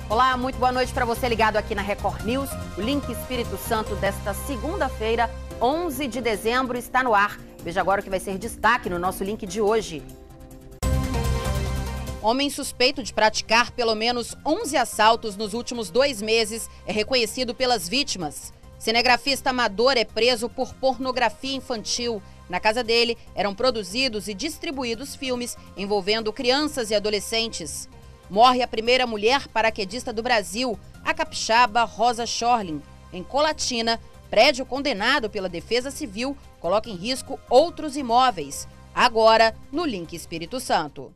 Olá, muito boa noite para você ligado aqui na Record News. O Link Espírito Santo desta segunda-feira, 11 de dezembro, está no ar. Veja agora o que vai ser destaque no nosso link de hoje. Homem suspeito de praticar pelo menos 11 assaltos nos últimos 2 meses é reconhecido pelas vítimas. Cinegrafista amador é preso por pornografia infantil. Na casa dele eram produzidos e distribuídos filmes envolvendo crianças e adolescentes. Morre a primeira mulher paraquedista do Brasil, a capixaba Rosa Schorling. Em Colatina, prédio condenado pela Defesa Civil coloca em risco outros imóveis. Agora, no Link Espírito Santo.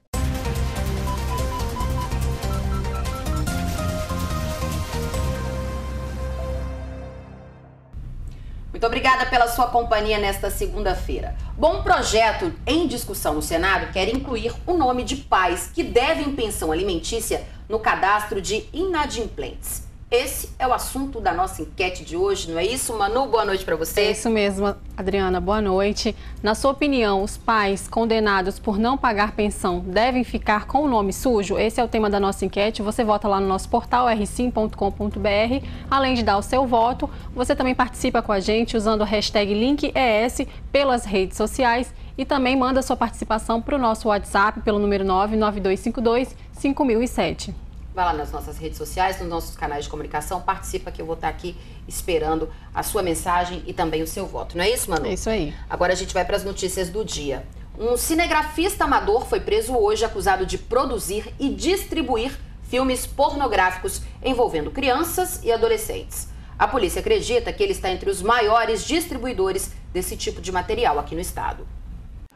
Muito obrigada pela sua companhia nesta segunda-feira. Bom, um projeto em discussão no Senado quer incluir o nome de pais que devem pensão alimentícia no cadastro de inadimplentes. Esse é o assunto da nossa enquete de hoje, não é isso, Manu? Boa noite para você. É isso mesmo, Adriana. Boa noite. Na sua opinião, os pais condenados por não pagar pensão devem ficar com o nome sujo? Esse é o tema da nossa enquete. Você vota lá no nosso portal rsim.com.br. Além de dar o seu voto, você também participa com a gente usando a hashtag LinkES pelas redes sociais e também manda sua participação para o nosso WhatsApp pelo número 99252-5007. Vai lá nas nossas redes sociais, nos nossos canais de comunicação, participa que eu vou estar aqui esperando a sua mensagem e também o seu voto. Não é isso, Manu? É isso aí. Agora a gente vai para as notícias do dia. Um cinegrafista amador foi preso hoje acusado de produzir e distribuir filmes pornográficos envolvendo crianças e adolescentes. A polícia acredita que ele está entre os maiores distribuidores desse tipo de material aqui no estado.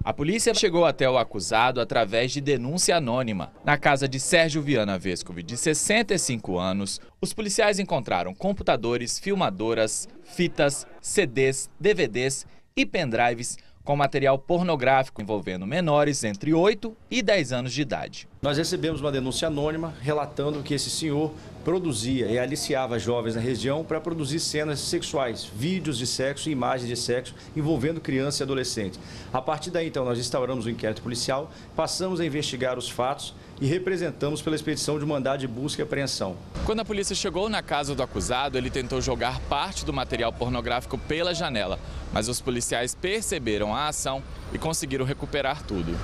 A polícia chegou até o acusado através de denúncia anônima. Na casa de Sérgio Viana Vescovi, de 65 anos, os policiais encontraram computadores, filmadoras, fitas, CDs, DVDs e pendrives com material pornográfico envolvendo menores entre 8 e 10 anos de idade. Nós recebemos uma denúncia anônima relatando que esse senhor produzia e aliciava jovens na região para produzir cenas sexuais, vídeos de sexo e imagens de sexo envolvendo criança e adolescente. A partir daí, então, nós instauramos o inquérito policial, passamos a investigar os fatos e representamos pela expedição de mandado de busca e apreensão. Quando a polícia chegou na casa do acusado, ele tentou jogar parte do material pornográfico pela janela, mas os policiais perceberam a ação e conseguiram recuperar tudo.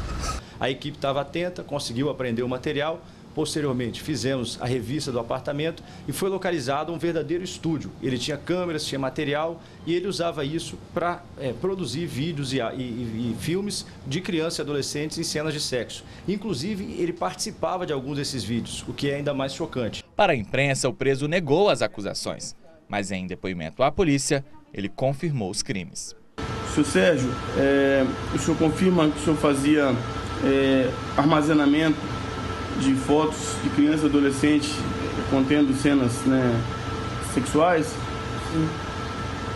A equipe estava atenta, conseguiu apreender o material. Posteriormente, fizemos a revista do apartamento e foi localizado um verdadeiro estúdio. Ele tinha câmeras, tinha material e ele usava isso para produzir vídeos e filmes de crianças e adolescentes em cenas de sexo. Inclusive, ele participava de alguns desses vídeos, o que é ainda mais chocante. Para a imprensa, o preso negou as acusações, mas em depoimento à polícia, ele confirmou os crimes. Senhor Sérgio, o senhor confirma que o senhor fazia armazenamento de fotos de crianças e adolescentes contendo cenas, sexuais? Sim.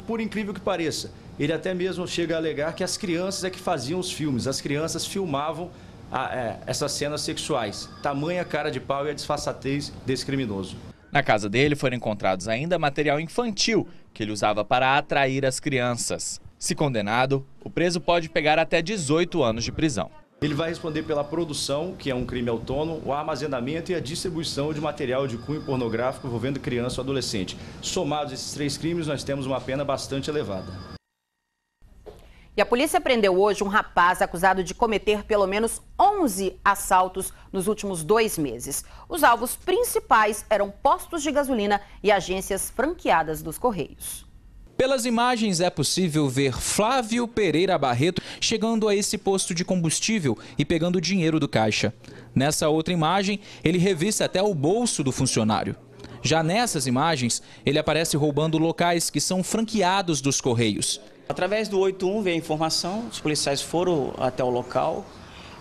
Por incrível que pareça, ele até mesmo chega a alegar que as crianças é que faziam os filmes, as crianças filmavam essas cenas sexuais. Tamanha cara de pau e a disfarçatez desse criminoso. Na casa dele foram encontrados ainda material infantil que ele usava para atrair as crianças. Se condenado, o preso pode pegar até 18 anos de prisão. Ele vai responder pela produção, que é um crime autônomo, o armazenamento e a distribuição de material de cunho pornográfico envolvendo criança ou adolescente. Somados esses 3 crimes, nós temos uma pena bastante elevada. E a polícia prendeu hoje um rapaz acusado de cometer pelo menos 11 assaltos nos últimos 2 meses. Os alvos principais eram postos de gasolina e agências franqueadas dos Correios. Pelas imagens é possível ver Flávio Pereira Barreto chegando a esse posto de combustível e pegando o dinheiro do caixa. Nessa outra imagem, ele revista até o bolso do funcionário. Já nessas imagens, ele aparece roubando locais que são franqueados dos Correios. Através do 81 veio a informação, os policiais foram até o local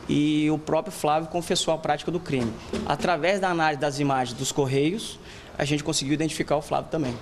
e o próprio Flávio confessou a prática do crime. Através da análise das imagens dos Correios, a gente conseguiu identificar o Flávio também.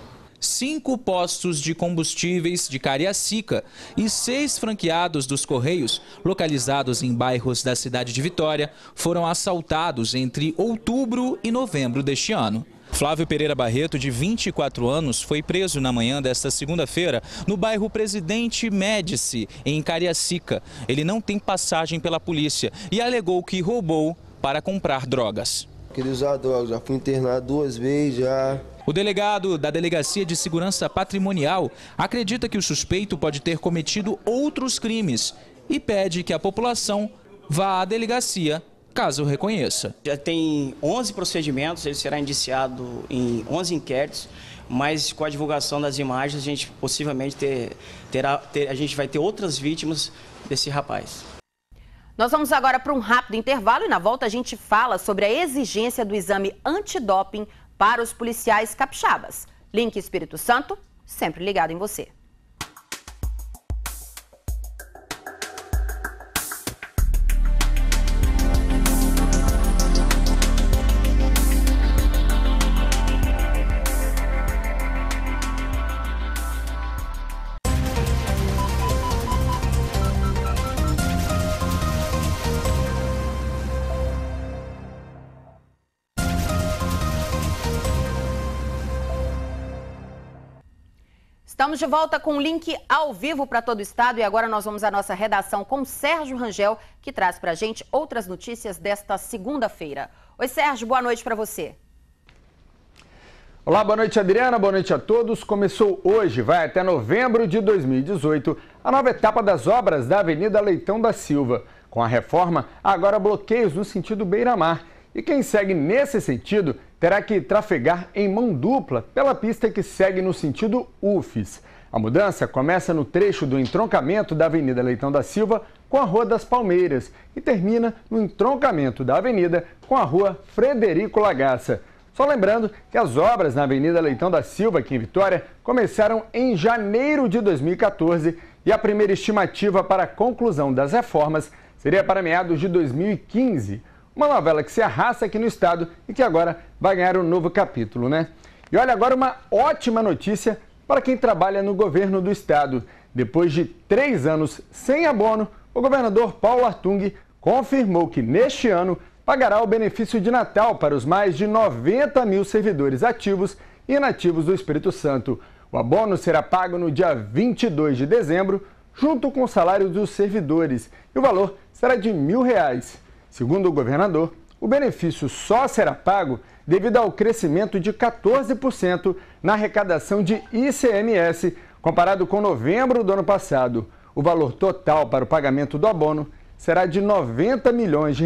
5 postos de combustíveis de Cariacica e 6 franqueados dos Correios, localizados em bairros da cidade de Vitória, foram assaltados entre outubro e novembro deste ano. Flávio Pereira Barreto, de 24 anos, foi preso na manhã desta segunda-feira no bairro Presidente Médici, em Cariacica. Ele não tem passagem pela polícia e alegou que roubou para comprar drogas. Queria usar droga, já fui internado 2 vezes já. O delegado da Delegacia de Segurança Patrimonial acredita que o suspeito pode ter cometido outros crimes e pede que a população vá à delegacia caso o reconheça. Já tem 11 procedimentos, ele será indiciado em 11 inquéritos, mas com a divulgação das imagens a gente possivelmente a gente vai ter outras vítimas desse rapaz. Nós vamos agora para um rápido intervalo e na volta a gente fala sobre a exigência do exame antidoping para os policiais capixabas. Link Espírito Santo, sempre ligado em você. Estamos de volta com o link ao vivo para todo o estado e agora nós vamos à nossa redação com Sérgio Rangel, que traz para a gente outras notícias desta segunda-feira. Oi, Sérgio, boa noite para você. Olá, boa noite, Adriana, boa noite a todos. Começou hoje, vai até novembro de 2018, a nova etapa das obras da Avenida Leitão da Silva. Com a reforma, há agora bloqueios no sentido Beira-Mar. E quem segue nesse sentido terá que trafegar em mão dupla pela pista que segue no sentido UFES. A mudança começa no trecho do entroncamento da Avenida Leitão da Silva com a Rua das Palmeiras e termina no entroncamento da avenida com a Rua Frederico Lagaça. Só lembrando que as obras na Avenida Leitão da Silva, aqui em Vitória, começaram em janeiro de 2014 e a primeira estimativa para a conclusão das reformas seria para meados de 2015. Uma novela que se arrasta aqui no estado e que agora vai ganhar um novo capítulo, né? E olha agora uma ótima notícia para quem trabalha no governo do estado. Depois de 3 anos sem abono, o governador Paulo Artung confirmou que neste ano pagará o benefício de Natal para os mais de 90 mil servidores ativos e inativos do Espírito Santo. O abono será pago no dia 22 de dezembro, junto com o salário dos servidores, e o valor será de R$1.000. Segundo o governador, o benefício só será pago devido ao crescimento de 14% na arrecadação de ICMS, comparado com novembro do ano passado. O valor total para o pagamento do abono será de R$90 milhões.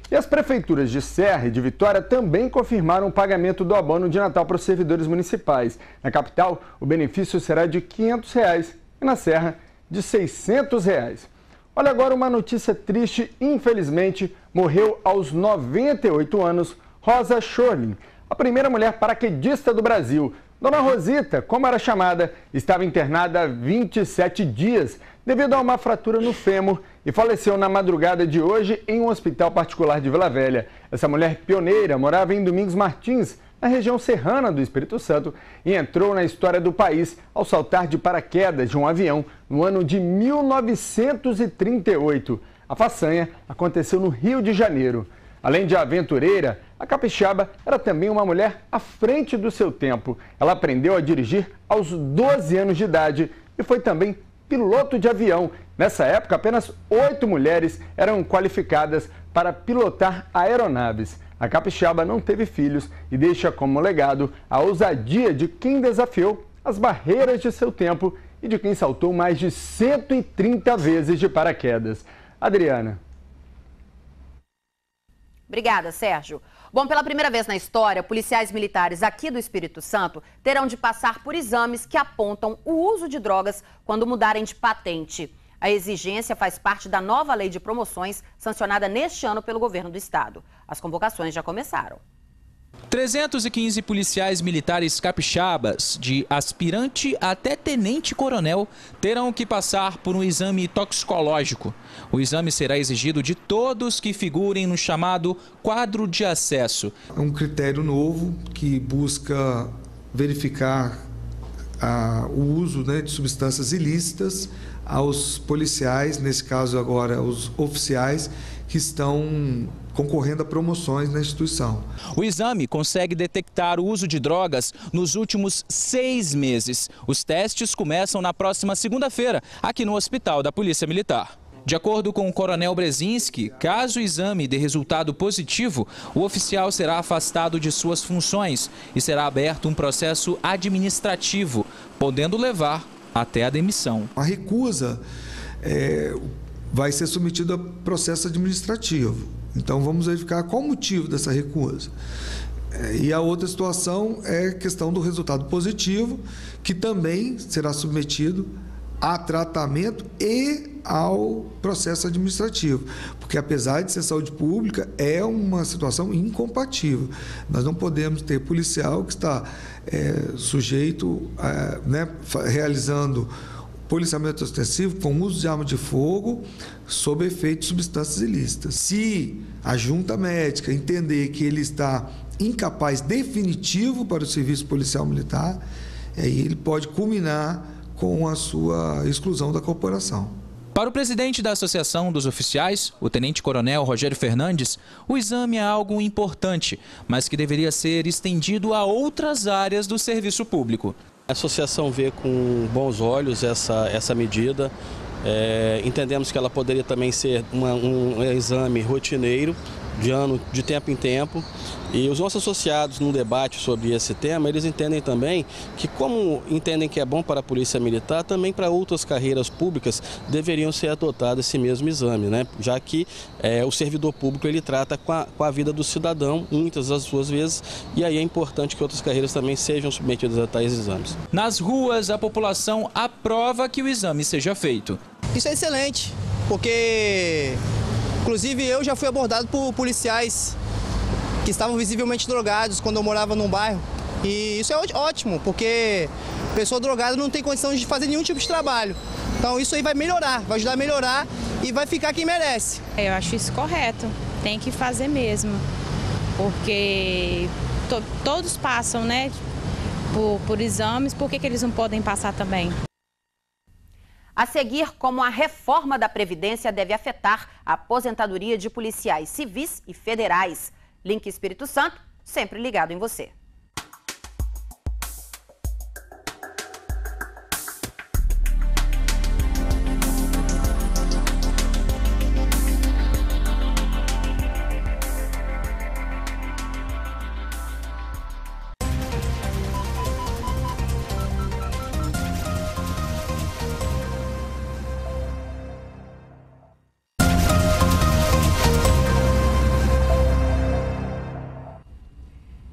E as prefeituras de Serra e de Vitória também confirmaram o pagamento do abono de Natal para os servidores municipais. Na capital, o benefício será de R$500 e na Serra, de R$600. Olha agora uma notícia triste, infelizmente, morreu aos 98 anos Rosa Schorling, a primeira mulher paraquedista do Brasil. Dona Rosita, como era chamada, estava internada há 27 dias devido a uma fratura no fêmur e faleceu na madrugada de hoje em um hospital particular de Vila Velha. Essa mulher pioneira morava em Domingos Martins, na região serrana do Espírito Santo, e entrou na história do país ao saltar de paraquedas de um avião no ano de 1938. A façanha aconteceu no Rio de Janeiro. Além de aventureira, a capixaba era também uma mulher à frente do seu tempo. Ela aprendeu a dirigir aos 12 anos de idade e foi também piloto de avião. Nessa época, apenas 8 mulheres eram qualificadas para pilotar aeronaves. A capixaba não teve filhos e deixa como legado a ousadia de quem desafiou as barreiras de seu tempo e de quem saltou mais de 130 vezes de paraquedas. Adriana. Obrigada, Sérgio. Bom, pela primeira vez na história, policiais militares aqui do Espírito Santo terão de passar por exames que apontam o uso de drogas quando mudarem de patente. A exigência faz parte da nova lei de promoções sancionada neste ano pelo governo do estado. As convocações já começaram. 315 policiais militares capixabas, de aspirante até tenente-coronel, terão que passar por um exame toxicológico. O exame será exigido de todos que figurem no chamado quadro de acesso. É um critério novo que busca verificar o uso de substâncias ilícitas aos policiais, nesse caso agora os oficiais, que estão concorrendo a promoções na instituição. O exame consegue detectar o uso de drogas nos últimos 6 meses. Os testes começam na próxima segunda-feira, aqui no Hospital da Polícia Militar. De acordo com o coronel Brzezinski, caso o exame dê resultado positivo, o oficial será afastado de suas funções e será aberto um processo administrativo, podendo levar até a demissão. A recusa vai ser submetida a processo administrativo. Então vamos verificar qual o motivo dessa recusa. E a outra situação é a questão do resultado positivo, que também será submetido a tratamento e ao processo administrativo, porque apesar de ser saúde pública, é uma situação incompatível. Nós não podemos ter policial que está sujeito, realizando policiamento ostensivo com uso de arma de fogo sob efeito de substâncias ilícitas. Se a junta médica entender que ele está incapaz definitivo para o serviço policial militar, aí ele pode culminar com a sua exclusão da corporação. Para o presidente da Associação dos Oficiais, o tenente-coronel Rogério Fernandes, o exame é algo importante, mas que deveria ser estendido a outras áreas do serviço público. A associação vê com bons olhos essa medida. Entendemos que ela poderia também ser um exame rotineiro, de tempo em tempo. E os nossos associados no debate sobre esse tema, eles entendem também que, como entendem que é bom para a Polícia Militar, também para outras carreiras públicas deveriam ser adotado esse mesmo exame, né? Já que o servidor público ele trata com a vida do cidadão, muitas das suas vezes, e aí é importante que outras carreiras também sejam submetidas a tais exames. Nas ruas, a população aprova que o exame seja feito. Isso é excelente, porque inclusive eu já fui abordado por policiais que estavam visivelmente drogados quando eu morava num bairro. E isso é ótimo, porque pessoa drogada não tem condição de fazer nenhum tipo de trabalho. Então isso aí vai melhorar, vai ajudar a melhorar e vai ficar quem merece. Eu acho isso correto, tem que fazer mesmo, porque todos passam, né, por exames, por que eles não podem passar também? A seguir, como a reforma da Previdência deve afetar a aposentadoria de policiais civis e federais. Link Espírito Santo, sempre ligado em você.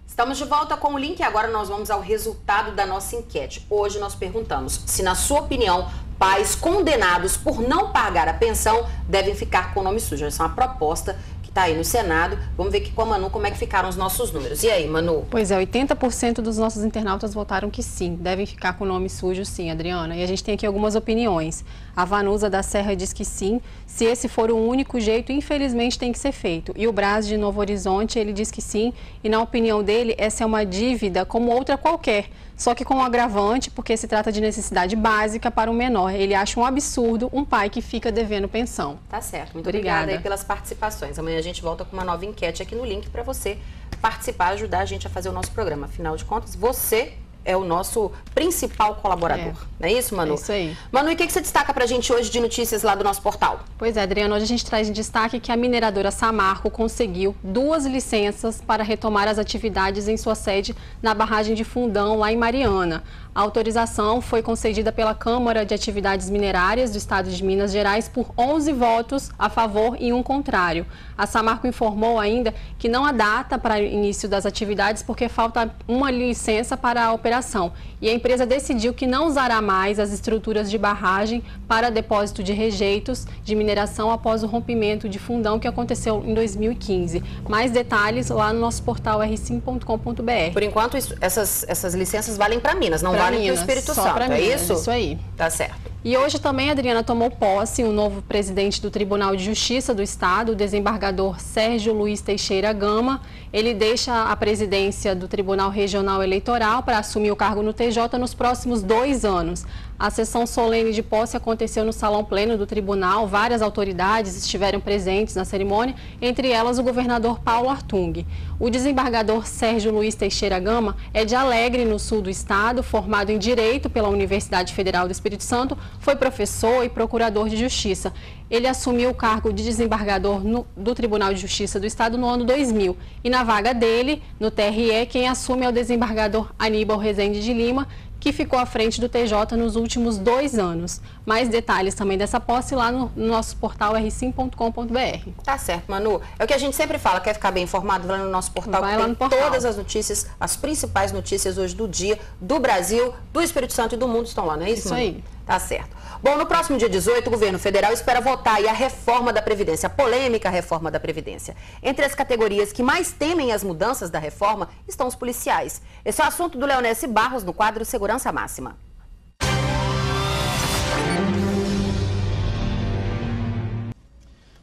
Estamos de volta com o link e agora nós vamos ao resultado da nossa enquete. Hoje nós perguntamos se, na sua opinião, pais condenados por não pagar a pensão devem ficar com o nome sujo. Essa é uma proposta que está aí no Senado. Vamos ver aqui com a Manu como é que ficaram os nossos números. E aí, Manu? Pois é, 80% dos nossos internautas votaram que sim, devem ficar com o nome sujo sim, Adriana. E a gente tem aqui algumas opiniões. A Vanusa da Serra diz que sim, se esse for o único jeito, infelizmente tem que ser feito. E o Braz de Novo Horizonte, ele diz que sim, e na opinião dele, essa é uma dívida como outra qualquer, só que com um agravante, porque se trata de necessidade básica para um menor. Ele acha um absurdo um pai que fica devendo pensão. Tá certo, muito obrigada aí pelas participações. Amanhã a gente volta com uma nova enquete aqui no link para você participar, ajudar a gente a fazer o nosso programa. Afinal de contas, você é o nosso principal colaborador. Não é isso, Manu? É isso aí. Manu, e o que você destaca pra gente hoje de notícias lá do nosso portal? Pois é, Adriana, hoje a gente traz em destaque que a mineradora Samarco conseguiu 2 licenças para retomar as atividades em sua sede na barragem de Fundão, lá em Mariana. A autorização foi concedida pela Câmara de Atividades Minerárias do Estado de Minas Gerais por 11 votos a favor e 1 contrário. A Samarco informou ainda que não há data para início das atividades porque falta uma licença para a operação. E a empresa decidiu que não usará mais as estruturas de barragem para depósito de rejeitos de mineração após o rompimento de Fundão que aconteceu em 2015. Mais detalhes lá no nosso portal r5.com.br. Por enquanto, essas licenças valem para Minas, não valem para o Espírito Santo, é isso? Isso aí. Tá certo. E hoje também, Adriana, tomou posse o novo presidente do Tribunal de Justiça do Estado, o desembargador Sérgio Luiz Teixeira Gama. Ele deixa a presidência do Tribunal Regional Eleitoral para assumir o cargo no TJ nos próximos 2 anos. A sessão solene de posse aconteceu no salão pleno do tribunal. Várias autoridades estiveram presentes na cerimônia, entre elas o governador Paulo Artung. O desembargador Sérgio Luiz Teixeira Gama é de Alegre, no sul do estado, formado em Direito pela Universidade Federal do Espírito Santo, foi professor e procurador de Justiça. Ele assumiu o cargo de desembargador do Tribunal de Justiça do Estado no ano 2000. E na vaga dele, no TRE, quem assume é o desembargador Aníbal Rezende de Lima, que ficou à frente do TJ nos últimos 2 anos. Mais detalhes também dessa posse lá no nosso portal r5.com.br. Tá certo, Manu. É o que a gente sempre fala, quer ficar bem informado? Vai lá no nosso portal, vai que lá tem no portal. Todas as notícias, as principais notícias hoje do dia, do Brasil, do Espírito Santo e do mundo estão lá, não é isso, Manu? Aí. Tá certo. Bom, no próximo dia 18, o governo federal espera votar aí a reforma da Previdência, a polêmica reforma da Previdência. Entre as categorias que mais temem as mudanças da reforma estão os policiais. Esse é o assunto do Leonesse Barros no quadro Segurança Máxima.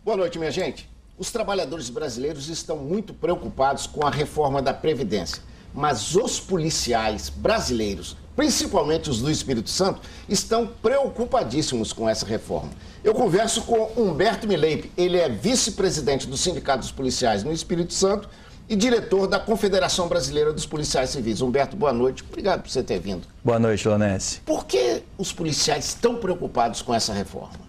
Boa noite, minha gente. Os trabalhadores brasileiros estão muito preocupados com a reforma da Previdência, mas os policiais brasileiros, principalmente os do Espírito Santo, estão preocupadíssimos com essa reforma. Eu converso com Humberto Mileipe, ele é vice-presidente do Sindicato dos Policiais no Espírito Santo e diretor da Confederação Brasileira dos Policiais Civis. Humberto, boa noite, obrigado por você ter vindo. Boa noite, Leonesse. Por que os policiais estão preocupados com essa reforma?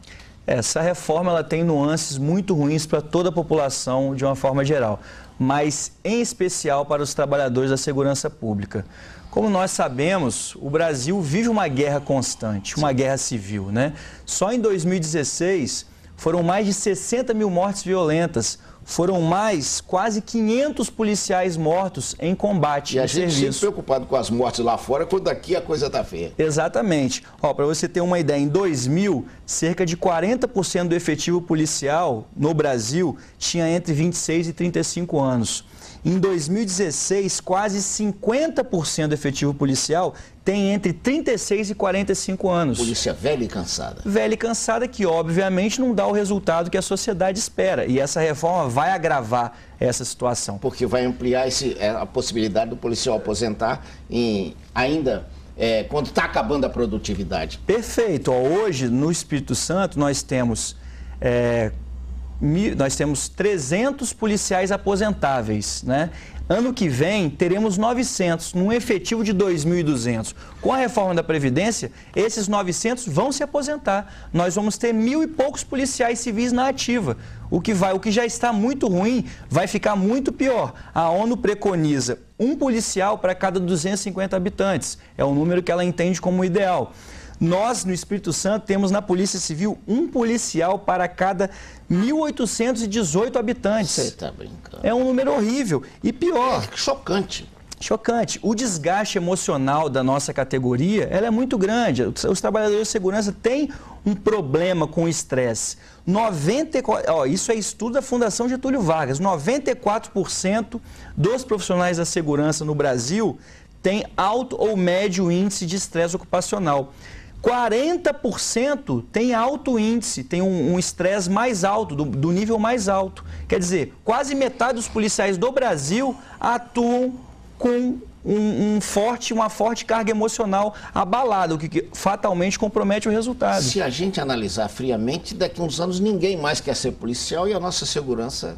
Essa reforma ela tem nuances muito ruins para toda a população de uma forma geral, mas em especial para os trabalhadores da segurança pública. Como nós sabemos, o Brasil vive uma guerra constante, uma guerra civil, né? Só em 2016 foram mais de 60 mil mortes violentas, foram mais quase 500 policiais mortos em combate. E a gente sempre preocupado com as mortes lá fora, quando aqui a coisa tá feia. Exatamente. Para você ter uma ideia, em 2000, cerca de 40% do efetivo policial no Brasil tinha entre 26 e 35 anos. Em 2016, quase 50% do efetivo policial tem entre 36 e 45 anos. Polícia velha e cansada. Velha e cansada que, obviamente, não dá o resultado que a sociedade espera. E essa reforma vai agravar essa situação. Porque vai ampliar a possibilidade do policial aposentar quando está acabando a produtividade. Perfeito. Hoje, no Espírito Santo, nós temos 300 policiais aposentáveis, né? Ano que vem, teremos 900, num efetivo de 2.200. Com a reforma da Previdência, esses 900 vão se aposentar. Nós vamos ter 1.000 e poucos policiais civis na ativa. O que já está muito ruim vai ficar muito pior. A ONU preconiza um policial para cada 250 habitantes. É o número que ela entende como ideal. Nós, no Espírito Santo, temos na Polícia Civil um policial para cada 1.818 habitantes. Você está brincando. É um número horrível. E pior... chocante. Chocante. O desgaste emocional da nossa categoria, ela é muito grande. Os trabalhadores de segurança têm um problema com o estresse. Isso é estudo da Fundação Getúlio Vargas. 94% dos profissionais da segurança no Brasil têm alto ou médio índice de estresse ocupacional. 40% tem alto índice, tem um estresse mais alto, do nível mais alto. Quer dizer, quase metade dos policiais do Brasil atuam com uma forte carga emocional abalada, o que fatalmente compromete o resultado. Se a gente analisar friamente, daqui a uns anos ninguém mais quer ser policial e a nossa segurança...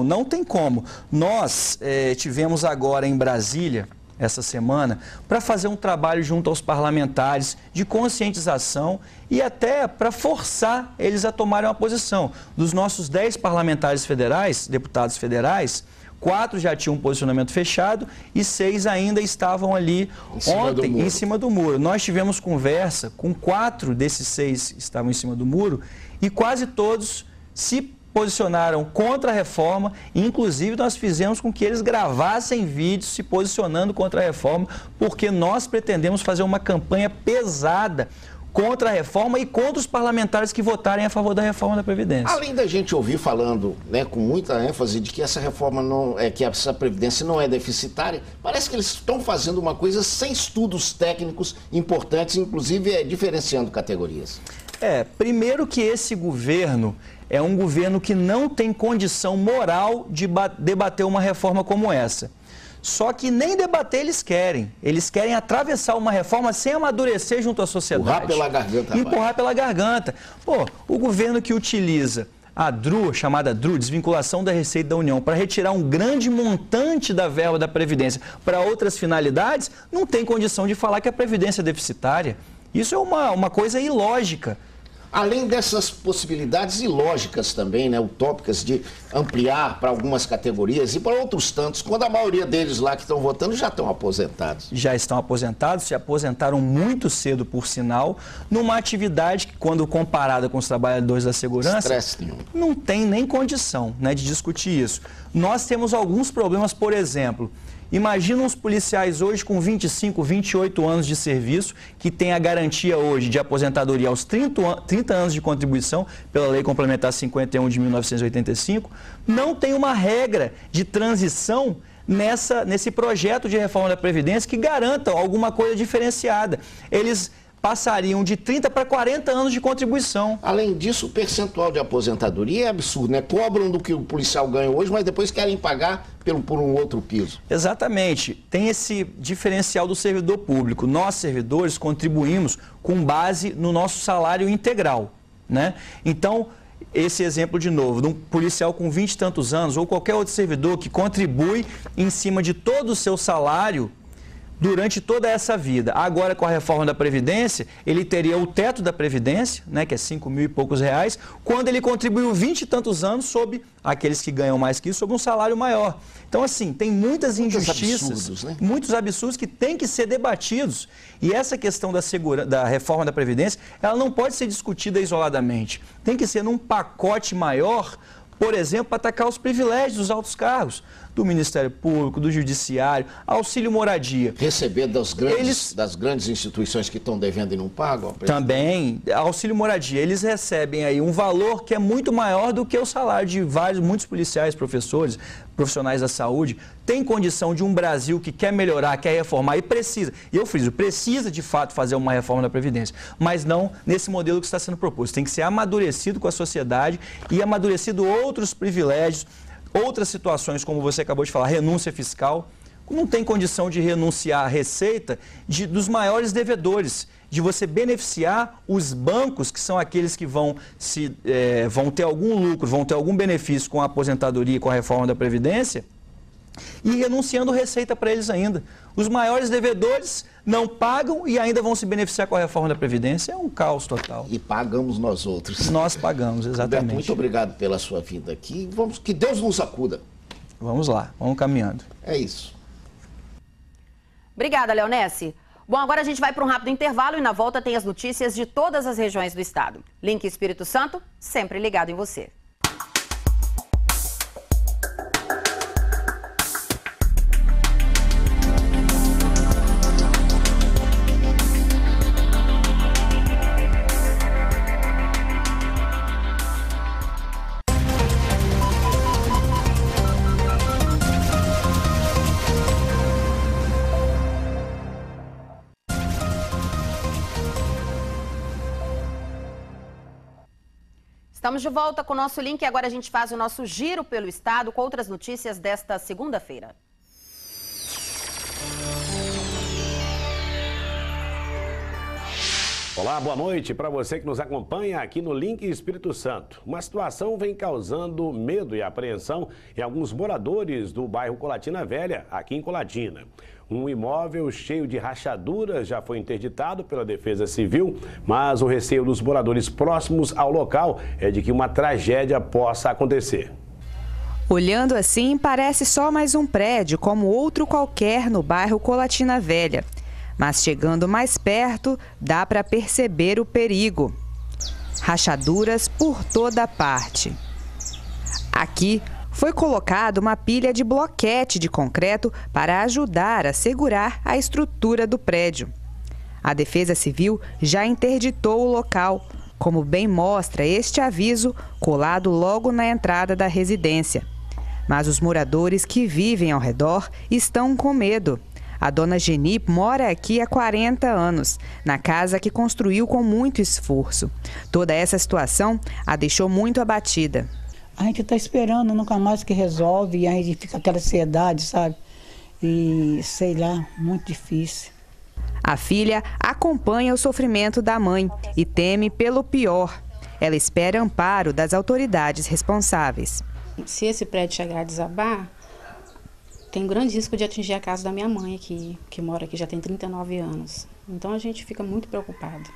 Não tem como. Nós tivemos agora em Brasília, essa semana, para fazer um trabalho junto aos parlamentares de conscientização e até para forçar eles a tomarem uma posição. Dos nossos 10 parlamentares federais, deputados federais, 4 já tinham um posicionamento fechado e 6 ainda estavam ali ontem em cima do muro. Nós tivemos conversa com 4 desses 6 que estavam em cima do muro e quase todos se posicionaram contra a reforma, inclusive nós fizemos com que eles gravassem vídeos se posicionando contra a reforma, porque nós pretendemos fazer uma campanha pesada contra a reforma e contra os parlamentares que votarem a favor da reforma da Previdência. Além da gente ouvir falando, né, com muita ênfase de que essa reforma que essa Previdência não é deficitária, parece que eles estão fazendo uma coisa sem estudos técnicos importantes, inclusive diferenciando categorias. Primeiro que esse governo é um governo que não tem condição moral de debater uma reforma como essa. Só que nem debater eles querem. Eles querem atravessar uma reforma sem amadurecer junto à sociedade. Empurrar pela garganta. Empurrar pela garganta. Pô, o governo que utiliza a DRU, chamada DRU, Desvinculação da Receita da União, para retirar um grande montante da verba da Previdência para outras finalidades, não tem condição de falar que a Previdência é deficitária. Isso é uma coisa ilógica. Além dessas possibilidades ilógicas também, né, utópicas de ampliar para algumas categorias e para outros tantos, quando a maioria deles lá que estão votando já estão aposentados. Já estão aposentados, se aposentaram muito cedo, por sinal, numa atividade que, quando comparada com os trabalhadores da segurança, não tem nem condição, né, de discutir isso. Nós temos alguns problemas, por exemplo, imagina uns policiais hoje com 25, 28 anos de serviço, que tem a garantia hoje de aposentadoria aos 30 anos de contribuição, pela Lei Complementar 51 de 1985, não tem uma regra de transição nesse projeto de reforma da Previdência que garanta alguma coisa diferenciada. Eles passariam de 30 para 40 anos de contribuição. Além disso, o percentual de aposentadoria é absurdo, né? Cobram do que o policial ganha hoje, mas depois querem pagar por um outro piso. Exatamente. Tem esse diferencial do servidor público. Nós, servidores, contribuímos com base no nosso salário integral, né? Então, esse exemplo de novo, de um policial com 20 e tantos anos ou qualquer outro servidor que contribui em cima de todo o seu salário durante toda essa vida. Agora, com a reforma da Previdência, ele teria o teto da Previdência, né, que é 5 mil e poucos reais, quando ele contribuiu 20 e tantos anos sob aqueles que ganham mais que isso, sob um salário maior. Então, assim, tem muitas injustiças, absurdos, né? Muitos absurdos que têm que ser debatidos. E essa questão da reforma da Previdência, ela não pode ser discutida isoladamente. Tem que ser num pacote maior, por exemplo, para atacar os privilégios dos altos cargos, do Ministério Público, do Judiciário, auxílio moradia. Receber das grandes instituições que estão devendo e não pagam? Também, auxílio moradia. Eles recebem aí um valor que é muito maior do que o salário de muitos policiais, professores, profissionais da saúde. Tem condição de um Brasil que quer melhorar, quer reformar e precisa. E eu friso, precisa de fato fazer uma reforma da Previdência, mas não nesse modelo que está sendo proposto. Tem que ser amadurecido com a sociedade e amadurecido outros privilégios, outras situações, como você acabou de falar, renúncia fiscal. Não tem condição de renunciar à receita dos maiores devedores, de você beneficiar os bancos, que são aqueles que vão ter algum lucro, vão ter algum benefício com a aposentadoria, com a reforma da Previdência, e renunciando receita para eles ainda. Os maiores devedores não pagam e ainda vão se beneficiar com a reforma da Previdência. É um caos total. E pagamos nós outros. Nós pagamos, exatamente. Roberto, muito obrigado pela sua vinda aqui. Que Deus nos acuda. Vamos lá, vamos caminhando. É isso. Obrigada, Leonesse. Bom, agora a gente vai para um rápido intervalo e na volta tem as notícias de todas as regiões do estado. Link Espírito Santo, sempre ligado em você. Estamos de volta com o nosso link e agora a gente faz o nosso giro pelo estado com outras notícias desta segunda-feira. Olá, boa noite para você que nos acompanha aqui no Link Espírito Santo. Uma situação vem causando medo e apreensão em alguns moradores do bairro Colatina Velha, aqui em Colatina. Um imóvel cheio de rachaduras já foi interditado pela Defesa Civil, mas o receio dos moradores próximos ao local é de que uma tragédia possa acontecer. Olhando assim, parece só mais um prédio como outro qualquer no bairro Colatina Velha. Mas chegando mais perto, dá para perceber o perigo. Rachaduras por toda parte. Aqui foi colocada uma pilha de bloquete de concreto para ajudar a segurar a estrutura do prédio. A Defesa Civil já interditou o local, como bem mostra este aviso colado logo na entrada da residência. Mas os moradores que vivem ao redor estão com medo. A dona Geni mora aqui há 40 anos, na casa que construiu com muito esforço. Toda essa situação a deixou muito abatida. A gente está esperando, nunca mais que resolve, e a gente fica aquela ansiedade, sabe? E sei lá, muito difícil. A filha acompanha o sofrimento da mãe e teme pelo pior. Ela espera amparo das autoridades responsáveis. Se esse prédio chegar a desabar, tem um grande risco de atingir a casa da minha mãe aqui, que mora aqui já tem 39 anos. Então a gente fica muito preocupado.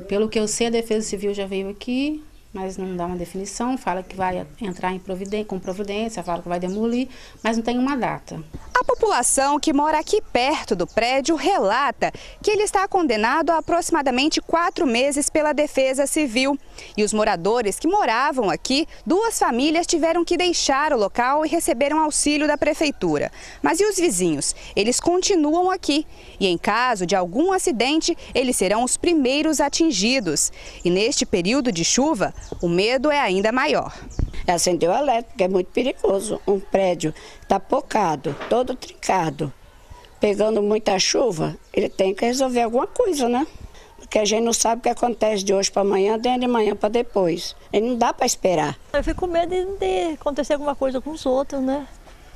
Pelo que eu sei, a Defesa Civil já veio aqui, mas não dá uma definição, fala que vai entrar com providência, fala que vai demolir, mas não tem uma data. A população que mora aqui perto do prédio relata que ele está condenado a aproximadamente 4 meses pela Defesa Civil. E os moradores que moravam aqui, 2 famílias tiveram que deixar o local e receberam auxílio da prefeitura. Mas e os vizinhos? Eles continuam aqui e em caso de algum acidente, eles serão os primeiros atingidos. E neste período de chuva, o medo é ainda maior. Acendeu o alerta, porque é muito perigoso. Um prédio tapocado, todo trincado, pegando muita chuva, ele tem que resolver alguma coisa, né? Porque a gente não sabe o que acontece de hoje para amanhã, de amanhã para depois. E não dá para esperar. Eu fico com medo de acontecer alguma coisa com os outros, né?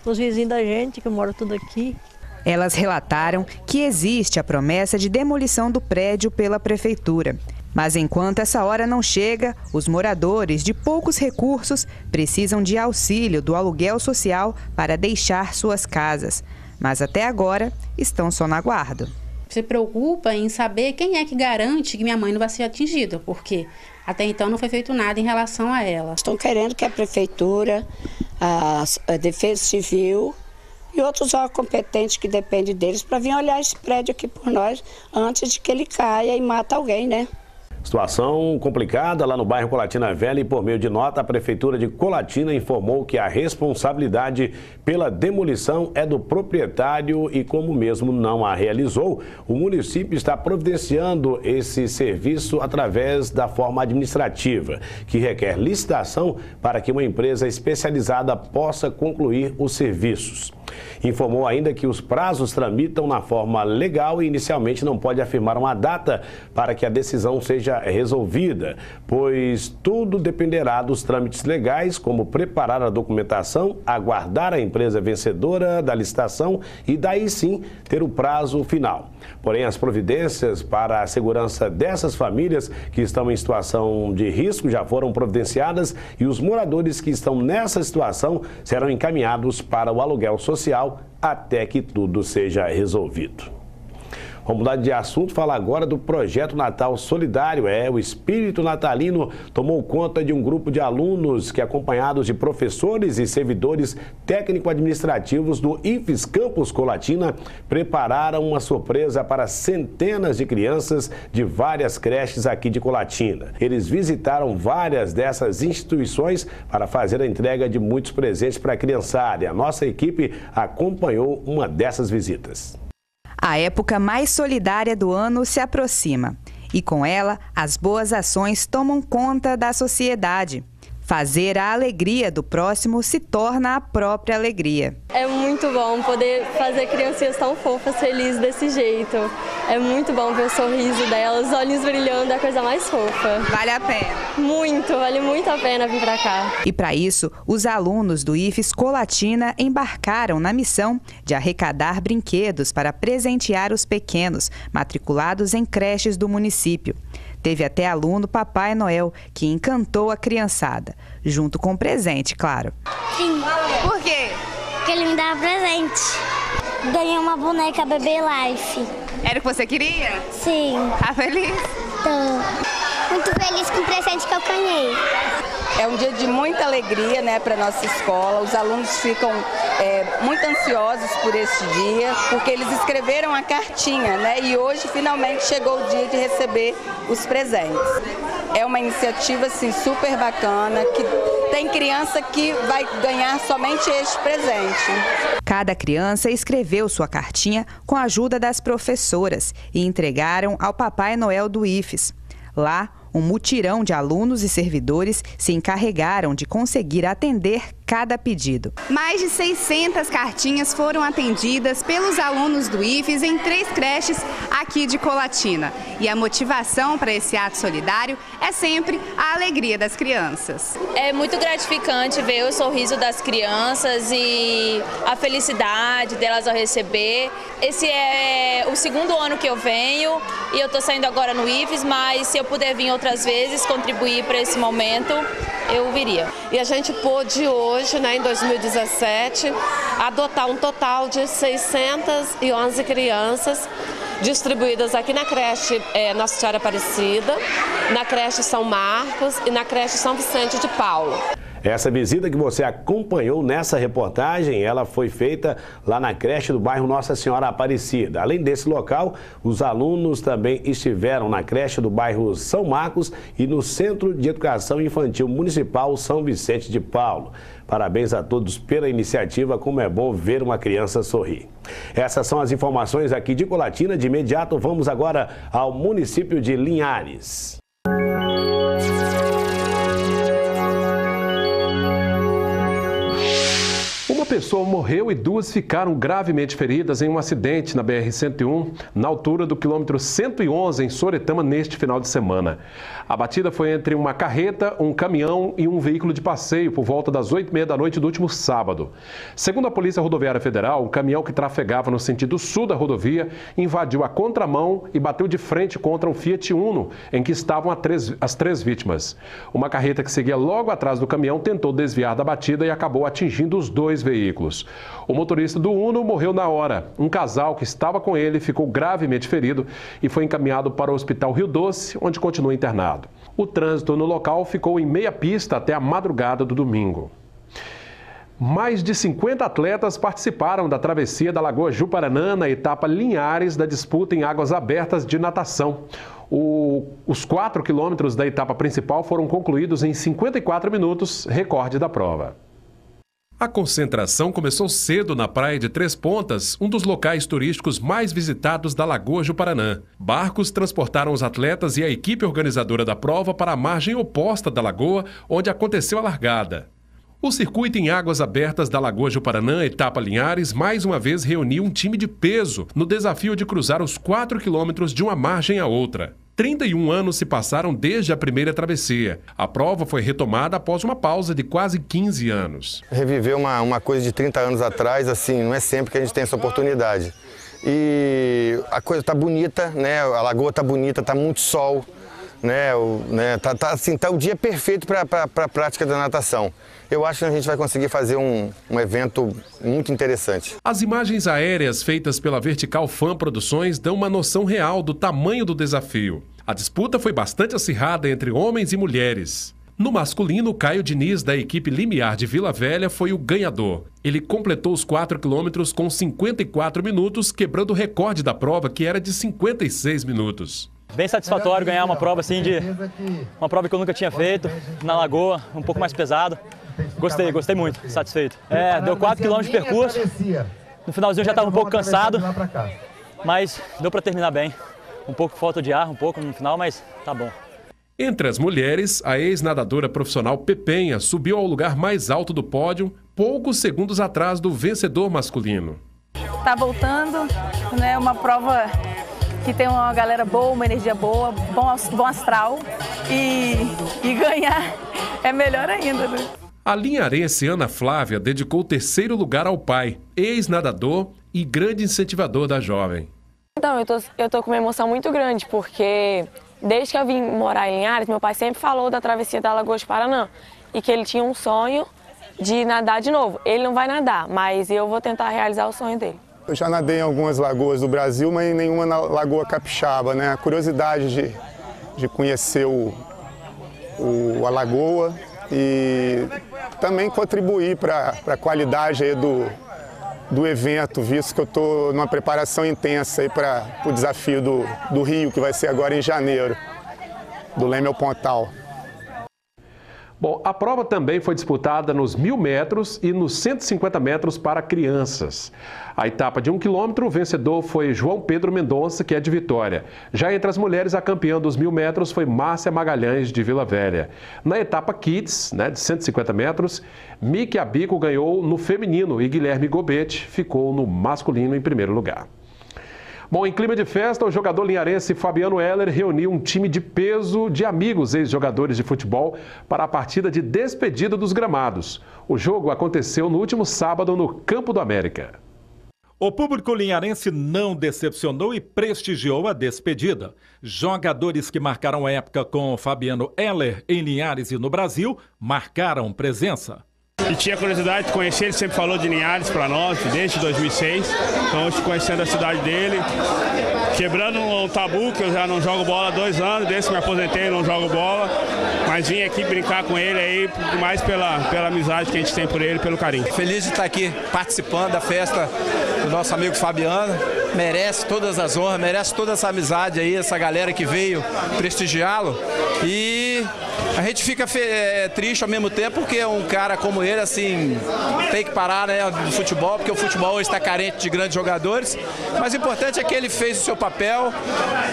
Os vizinhos da gente, que moram tudo aqui. Elas relataram que existe a promessa de demolição do prédio pela prefeitura. Mas enquanto essa hora não chega, os moradores de poucos recursos precisam de auxílio do aluguel social para deixar suas casas. Mas até agora estão só na guarda. Se preocupa em saber quem é que garante que minha mãe não vai ser atingida, porque até então não foi feito nada em relação a ela. Estão querendo que a prefeitura, a Defesa Civil e outros órgãos competentes que dependem deles para vir olhar esse prédio aqui por nós antes de que ele caia e mata alguém, né? Situação complicada lá no bairro Colatina Velha e por meio de nota a Prefeitura de Colatina informou que a responsabilidade pela demolição é do proprietário e como mesmo não a realizou, o município está providenciando esse serviço através da forma administrativa, que requer licitação para que uma empresa especializada possa concluir os serviços. Informou ainda que os prazos tramitam na forma legal e inicialmente não pode afirmar uma data para que a decisão seja resolvida, pois tudo dependerá dos trâmites legais, como preparar a documentação, aguardar a empresa vencedora da licitação e daí sim ter o prazo final. Porém, as providências para a segurança dessas famílias que estão em situação de risco já foram providenciadas e os moradores que estão nessa situação serão encaminhados para o aluguel social até que tudo seja resolvido. Vamos mudar de assunto, falar agora do Projeto Natal Solidário. O espírito natalino tomou conta de um grupo de alunos que, acompanhados de professores e servidores técnico-administrativos do IFES Campus Colatina, prepararam uma surpresa para centenas de crianças de várias creches aqui de Colatina. Eles visitaram várias dessas instituições para fazer a entrega de muitos presentes para a criançada. E a nossa equipe acompanhou uma dessas visitas. A época mais solidária do ano se aproxima e, com ela, as boas ações tomam conta da sociedade. Fazer a alegria do próximo se torna a própria alegria. É muito bom poder fazer criancinhas tão fofas felizes desse jeito. É muito bom ver o sorriso delas, os olhinhos brilhando, é a coisa mais fofa. Vale a pena? Muito, vale muito a pena vir pra cá. E para isso, os alunos do IFES Colatina embarcaram na missão de arrecadar brinquedos para presentear os pequenos matriculados em creches do município. Teve até aluno Papai Noel, que encantou a criançada, junto com presente, claro. Sim. Por quê? Porque ele me dava presente. Ganhei uma boneca Bebê Life. Era o que você queria? Sim. Tá feliz? Tô. Muito feliz com o presente que eu ganhei. É um dia de muita alegria, né, para nossa escola. Os alunos ficam muito ansiosos por este dia, porque eles escreveram a cartinha, né, e hoje finalmente chegou o dia de receber os presentes. É uma iniciativa assim, super bacana, que tem criança que vai ganhar somente este presente. Cada criança escreveu sua cartinha com a ajuda das professoras e entregaram ao Papai Noel do IFES. Lá, um mutirão de alunos e servidores se encarregaram de conseguir atender cada pedido. Mais de 600 cartinhas foram atendidas pelos alunos do IFES em 3 creches aqui de Colatina. E a motivação para esse ato solidário é sempre a alegria das crianças. É muito gratificante ver o sorriso das crianças e a felicidade delas ao receber. Esse é o 2º ano que eu venho e eu estou saindo agora no IFES, mas se eu puder vir outras vezes, contribuir para esse momento, eu viria. E a gente pôde hoje, em 2017, adotar um total de 611 crianças distribuídas aqui na creche Nossa Senhora Aparecida, na creche São Marcos e na creche São Vicente de Paulo. Essa visita que você acompanhou nessa reportagem, ela foi feita lá na creche do bairro Nossa Senhora Aparecida. Além desse local, os alunos também estiveram na creche do bairro São Marcos e no Centro de Educação Infantil Municipal São Vicente de Paulo. Parabéns a todos pela iniciativa, como é bom ver uma criança sorrir. Essas são as informações aqui de Colatina. De imediato, vamos agora ao município de Linhares. Uma pessoa morreu e 2 ficaram gravemente feridas em um acidente na BR-101, na altura do quilômetro 111, em Soretama, neste final de semana. A batida foi entre uma carreta, um caminhão e um veículo de passeio por volta das 8h30 da noite do último sábado. Segundo a Polícia Rodoviária Federal, o caminhão que trafegava no sentido sul da rodovia invadiu a contramão e bateu de frente contra um Fiat Uno, em que estavam as 3 vítimas. Uma carreta que seguia logo atrás do caminhão tentou desviar da batida e acabou atingindo os 2 veículos. O motorista do Uno morreu na hora. Um casal que estava com ele ficou gravemente ferido e foi encaminhado para o Hospital Rio Doce, onde continua internado. O trânsito no local ficou em meia pista até a madrugada do domingo. Mais de 50 atletas participaram da travessia da Lagoa Juparanã na etapa Linhares da disputa em águas abertas de natação. Os 4 quilômetros da etapa principal foram concluídos em 54 minutos, recorde da prova. A concentração começou cedo na Praia de Três Pontas, um dos locais turísticos mais visitados da Lagoa Juparanã. Barcos transportaram os atletas e a equipe organizadora da prova para a margem oposta da lagoa, onde aconteceu a largada. O circuito em águas abertas da Lagoa Juparanã, etapa Linhares, mais uma vez reuniu um time de peso no desafio de cruzar os 4 quilômetros de uma margem à outra. 31 anos se passaram desde a primeira travessia. A prova foi retomada após uma pausa de quase 15 anos. Reviver uma coisa de 30 anos atrás, assim, não é sempre que a gente tem essa oportunidade. E a coisa tá bonita, né? A lagoa tá bonita, tá muito sol, né? Tá o dia perfeito para a prática da natação. Eu acho que a gente vai conseguir fazer um evento muito interessante. As imagens aéreas feitas pela Vertical Fan Produções dão uma noção real do tamanho do desafio. A disputa foi bastante acirrada entre homens e mulheres. No masculino, Caio Diniz, da equipe Limiar de Vila Velha, foi o ganhador. Ele completou os 4 quilômetros com 54 minutos, quebrando o recorde da prova, que era de 56 minutos. Bem satisfatório ganhar uma prova assim uma prova que eu nunca tinha feito, na lagoa, um pouco mais pesado. Gostei muito, satisfeito. Deu 4 km de percurso, no finalzinho eu já estava um pouco cansado, mas deu para terminar bem. Um pouco falta de ar, no final, mas tá bom. Entre as mulheres, a ex-nadadora profissional Pepenha subiu ao lugar mais alto do pódio, poucos segundos atrás do vencedor masculino. Tá voltando, né? Uma prova que tem uma galera boa, uma energia boa, bom astral e ganhar é melhor ainda, né? A linharense Ana Flávia dedicou o 3º lugar ao pai, ex-nadador e grande incentivador da jovem. Então, eu tô com uma emoção muito grande, porque desde que eu vim morar em Linhares, meu pai sempre falou da travessia da Lagoa Juparanã e que ele tinha um sonho de nadar de novo. Ele não vai nadar, mas eu vou tentar realizar o sonho dele. Eu já nadei em algumas lagoas do Brasil, mas nenhuma na Lagoa Capixaba, né? A curiosidade de conhecer a lagoa e também contribuir para a qualidade aí do evento, visto que eu estou numa preparação intensa para o desafio do Rio, que vai ser agora em janeiro, do Leme ao Pontal. Bom, a prova também foi disputada nos 1.000 metros e nos 150 metros para crianças. A etapa de 1 quilômetro, o vencedor foi João Pedro Mendonça, que é de Vitória. Já entre as mulheres, a campeã dos 1.000 metros foi Márcia Magalhães, de Vila Velha. Na etapa Kids, de 150 metros, Miki Abico ganhou no feminino e Guilherme Gobete ficou no masculino em primeiro lugar. Bom, em clima de festa, o jogador linharense Fabiano Heller reuniu um time de peso de amigos ex-jogadores de futebol para a partida de despedida dos gramados. O jogo aconteceu no último sábado no Campo do América. O público linharense não decepcionou e prestigiou a despedida. Jogadores que marcaram época com Fabiano Heller em Linhares e no Brasil marcaram presença. E tinha curiosidade de conhecer, ele sempre falou de Linhares para nós, desde 2006. Então, hoje conhecendo a cidade dele, quebrando um tabu, que eu já não jogo bola há 2 anos, desde que me aposentei não jogo bola. Mas vim aqui brincar com ele aí, mais pela amizade que a gente tem por ele, pelo carinho. Feliz de estar aqui participando da festa do nosso amigo Fabiano. Merece todas as honras, merece toda essa amizade aí, essa galera que veio prestigiá-lo. E a gente fica triste ao mesmo tempo, porque um cara como ele, assim, tem que parar, né, do futebol, porque o futebol hoje está carente de grandes jogadores. Mas o importante é que ele fez o seu papel,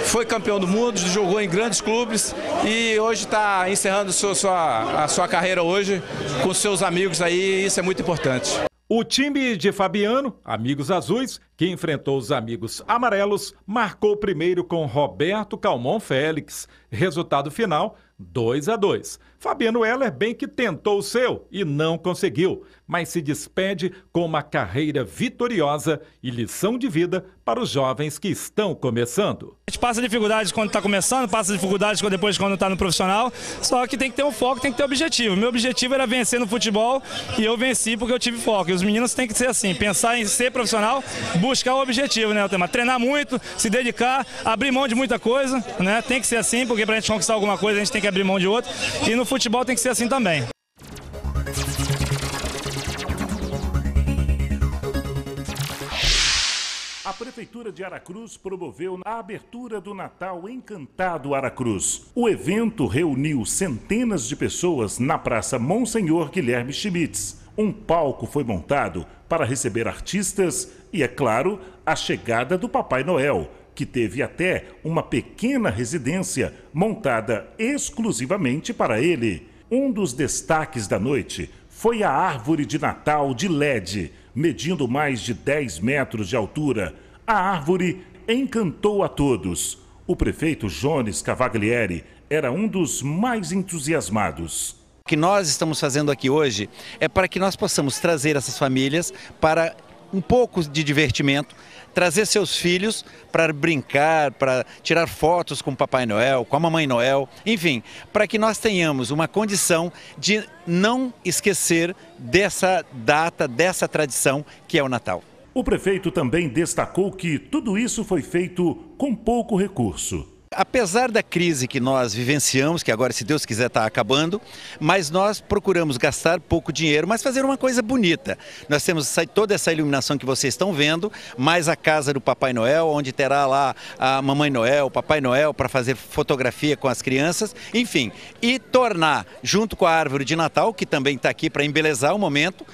foi campeão do mundo, jogou em grandes clubes e hoje está encerrando a sua carreira hoje com seus amigos aí, e isso é muito importante. O time de Fabiano, Amigos Azuis, que enfrentou os Amigos Amarelos, marcou primeiro com Roberto Calmon Félix. Resultado final, 2-2. Fabiano Heller bem que tentou o seu e não conseguiu, mas se despede com uma carreira vitoriosa e lição de vida para os jovens que estão começando. A gente passa dificuldades quando está começando, passa dificuldades depois quando está no profissional, só que tem que ter um foco, tem que ter objetivo. Meu objetivo era vencer no futebol e eu venci porque eu tive foco. E os meninos têm que ser assim, pensar em ser profissional, buscar o objetivo, né? Treinar muito, se dedicar, abrir mão de muita coisa, né? Tem que ser assim, porque para a gente conquistar alguma coisa a gente tem que abrir mão de outra. E no futebol tem que ser assim também. A Prefeitura de Aracruz promoveu a abertura do Natal Encantado Aracruz. O evento reuniu centenas de pessoas na Praça Monsenhor Guilherme Schmitz. Um palco foi montado para receber artistas e, é claro, a chegada do Papai Noel, que teve até uma pequena residência montada exclusivamente para ele. Um dos destaques da noite foi a árvore de Natal de LED, medindo mais de 10 metros de altura. A árvore encantou a todos. O prefeito Jones Cavaglieri era um dos mais entusiasmados. O que nós estamos fazendo aqui hoje é para que nós possamos trazer essas famílias para um pouco de divertimento, trazer seus filhos para brincar, para tirar fotos com o Papai Noel, com a Mamãe Noel, enfim, para que nós tenhamos uma condição de não esquecer dessa data, dessa tradição que é o Natal. O prefeito também destacou que tudo isso foi feito com pouco recurso. Apesar da crise que nós vivenciamos, que agora, se Deus quiser, está acabando, mas nós procuramos gastar pouco dinheiro, mas fazer uma coisa bonita. Nós temos toda essa iluminação que vocês estão vendo, mais a casa do Papai Noel, onde terá lá a Mamãe Noel, o Papai Noel, para fazer fotografia com as crianças, enfim. E tornar, junto com a árvore de Natal, que também está aqui para embelezar o momento,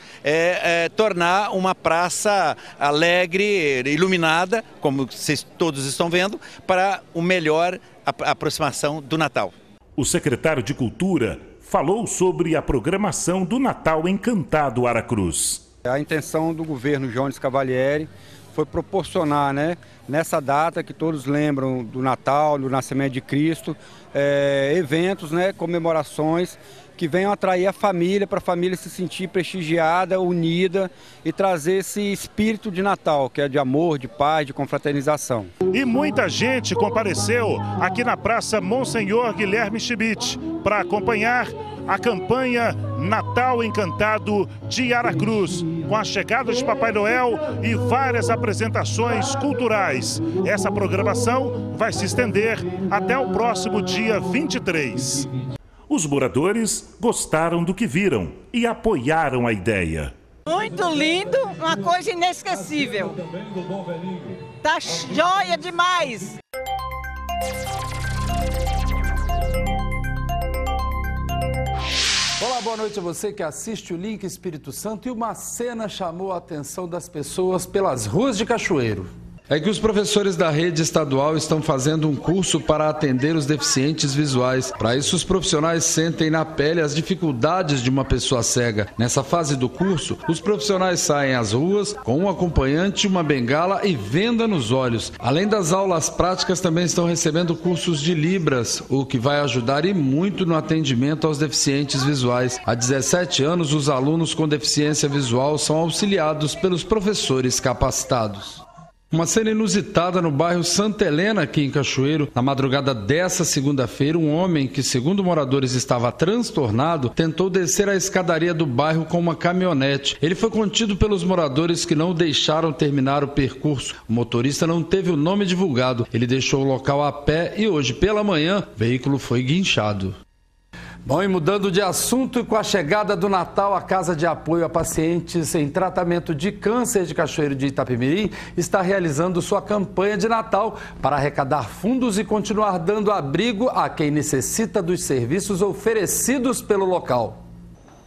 tornar uma praça alegre, iluminada, como vocês todos estão vendo, para o melhor a aproximação do Natal. O secretário de Cultura falou sobre a programação do Natal Encantado Aracruz. A intenção do governo Jones Cavaglieri foi proporcionar, nessa data que todos lembram do Natal, do nascimento de Cristo, eventos, comemorações que venham atrair a família, para a família se sentir prestigiada, unida e trazer esse espírito de Natal, que é de amor, de paz, de confraternização. E muita gente compareceu aqui na Praça Monsenhor Guilherme Schmitz para acompanhar a campanha Natal Encantado de Aracruz, com a chegada de Papai Noel e várias apresentações culturais. Essa programação vai se estender até o próximo dia 23. Os moradores gostaram do que viram e apoiaram a ideia. Muito lindo, uma coisa inesquecível. Tá joia demais. Olá, boa noite a você que assiste o Link Espírito Santo. E uma cena chamou a atenção das pessoas pelas ruas de Cachoeiro. É que os professores da rede estadual estão fazendo um curso para atender os deficientes visuais. Para isso, os profissionais sentem na pele as dificuldades de uma pessoa cega. Nessa fase do curso, os profissionais saem às ruas com um acompanhante, uma bengala e venda nos olhos. Além das aulas práticas, também estão recebendo cursos de Libras, o que vai ajudar e muito no atendimento aos deficientes visuais. Há 17 anos, os alunos com deficiência visual são auxiliados pelos professores capacitados. Uma cena inusitada no bairro Santa Helena, aqui em Cachoeiro. Na madrugada dessa segunda-feira, um homem que, segundo moradores, estava transtornado, tentou descer a escadaria do bairro com uma caminhonete. Ele foi contido pelos moradores que não o deixaram terminar o percurso. O motorista não teve o nome divulgado. Ele deixou o local a pé e hoje, pela manhã, o veículo foi guinchado. Bom, e mudando de assunto, e com a chegada do Natal, a Casa de Apoio a Pacientes em Tratamento de Câncer de Cachoeiro de Itapemirim está realizando sua campanha de Natal para arrecadar fundos e continuar dando abrigo a quem necessita dos serviços oferecidos pelo local.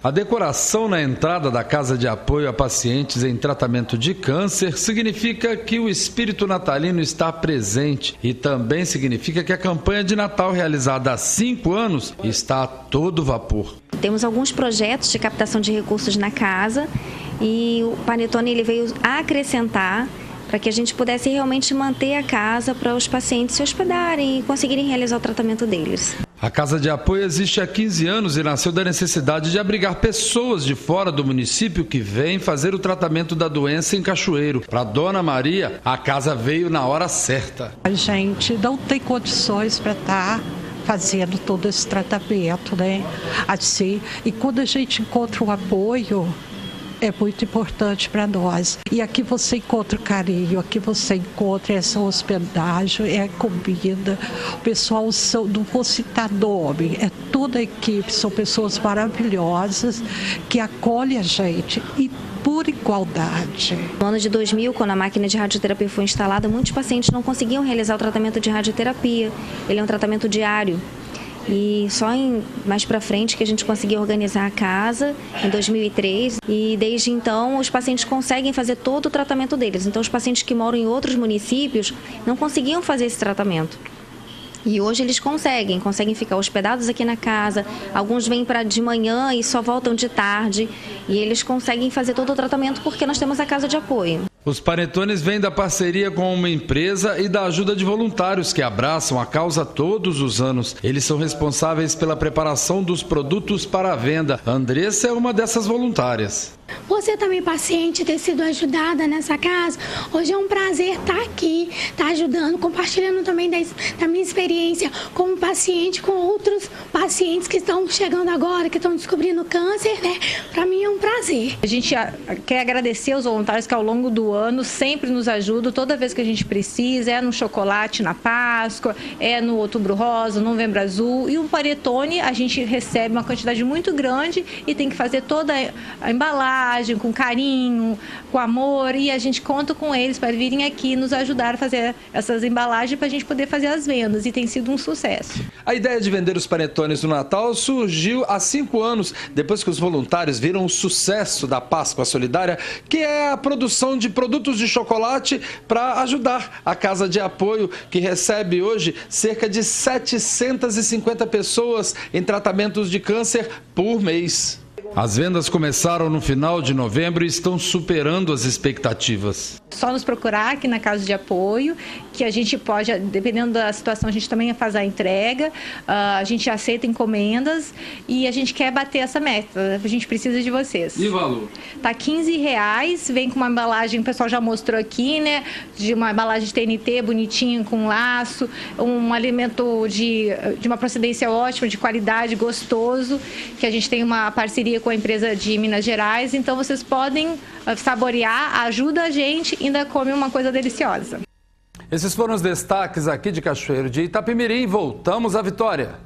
A decoração na entrada da Casa de Apoio a Pacientes em Tratamento de Câncer significa que o espírito natalino está presente e também significa que a campanha de Natal realizada há 5 anos está a todo vapor. Temos alguns projetos de captação de recursos na casa e o Panetone ele veio acrescentar para que a gente pudesse realmente manter a casa para os pacientes se hospedarem e conseguirem realizar o tratamento deles. A Casa de Apoio existe há 15 anos e nasceu da necessidade de abrigar pessoas de fora do município que vêm fazer o tratamento da doença em Cachoeiro. Para Dona Maria, a casa veio na hora certa. A gente não tem condições para estar fazendo todo esse tratamento, né? Assim, e quando a gente encontra o apoio, é muito importante para nós. E aqui você encontra o carinho, aqui você encontra essa hospedagem, é comida. O pessoal não vou citar nome, é toda a equipe, são pessoas maravilhosas que acolhem a gente e por igualdade. No ano de 2000, quando a máquina de radioterapia foi instalada, muitos pacientes não conseguiam realizar o tratamento de radioterapia. Ele é um tratamento diário. E só mais para frente que a gente conseguiu organizar a casa, em 2003. E desde então os pacientes conseguem fazer todo o tratamento deles. Então os pacientes que moram em outros municípios não conseguiam fazer esse tratamento. E hoje eles conseguem ficar hospedados aqui na casa. Alguns vêm de manhã e só voltam de tarde. E eles conseguem fazer todo o tratamento porque nós temos a casa de apoio. Os panetones vêm da parceria com uma empresa e da ajuda de voluntários que abraçam a causa todos os anos. Eles são responsáveis pela preparação dos produtos para a venda. Andressa é uma dessas voluntárias. Você também, paciente, ter sido ajudada nessa casa. Hoje é um prazer estar aqui, estar ajudando, compartilhando também da minha experiência como paciente com outros pacientes que estão chegando agora, que estão descobrindo câncer, né? Para mim é um prazer. A gente quer agradecer aos voluntários que ao longo do ano sempre nos ajudam, toda vez que a gente precisa, é no chocolate na Páscoa, é no Outubro Rosa, no Novembro Azul. E o panetone a gente recebe uma quantidade muito grande e tem que fazer toda a embalagem com carinho, com amor, e a gente conta com eles para virem aqui nos ajudar a fazer essas embalagens para a gente poder fazer as vendas, e tem sido um sucesso. A ideia de vender os panetones no Natal surgiu há 5 anos, depois que os voluntários viram o sucesso da Páscoa Solidária, que é a produção de produtos de chocolate para ajudar a Casa de Apoio, que recebe hoje cerca de 750 pessoas em tratamentos de câncer por mês. As vendas começaram no final de novembro e estão superando as expectativas. Só nos procurar aqui na Casa de Apoio, que a gente pode, dependendo da situação, a gente também faz a entrega, a gente aceita encomendas e a gente quer bater essa meta. A gente precisa de vocês. E o valor? Tá R$15, vem com uma embalagem, o pessoal já mostrou aqui, né? De uma embalagem de TNT bonitinha, com laço, um alimento de uma procedência ótima, de qualidade, gostoso, que a gente tem uma parceria com a empresa de Minas Gerais, então vocês podem saborear, ajuda a gente e ainda come uma coisa deliciosa. Esses foram os destaques aqui de Cachoeiro de Itapemirim. Voltamos à Vitória.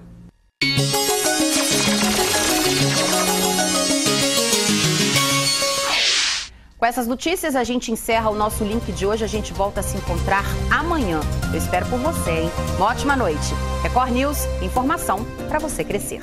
Com essas notícias, a gente encerra o nosso link de hoje. A gente volta a se encontrar amanhã. Eu espero por você, hein? Uma ótima noite. Record News, informação para você crescer.